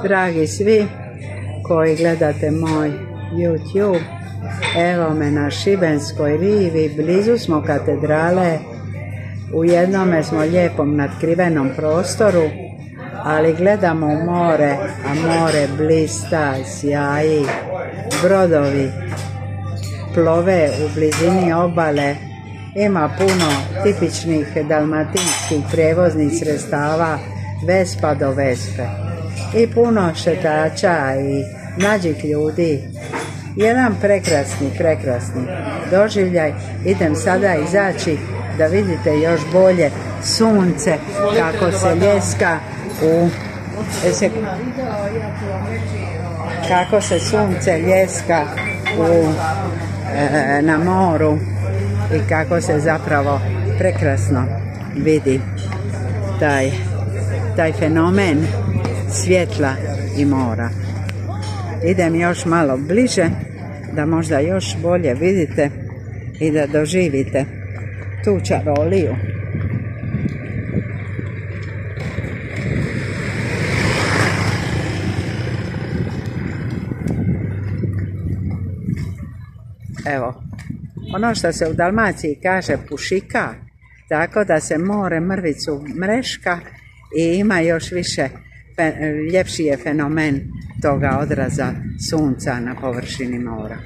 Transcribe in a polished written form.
Dragi svi koji gledate moj YouTube, evo me na Šibenskoj rivi, blizu smo katedrale, u jednome smo lijepom natkrivenom prostoru, ali gledamo u more, a more blista, sjaji, brodovi plove u blizini obale, ima puno tipičnih dalmatinskih prijevoznih sredstava, Vespa do Vespe i puno šetača i mlađih ljudi. Jedan prekrasni doživljaj. Idem sada izaći da vidite još bolje sunce kako se ljeska kako se sunce ljeska na moru i kako se zapravo prekrasno vidi taj fenomen svjetla i mora. Idem još malo bliže da možda još bolje vidite i da doživite tu čaroliju. Evo, ono što se u Dalmaciji kaže pušika, tako da se more mrvicu mreška i ima još više, ljepši je fenomen toga odraza sunca na površini mora.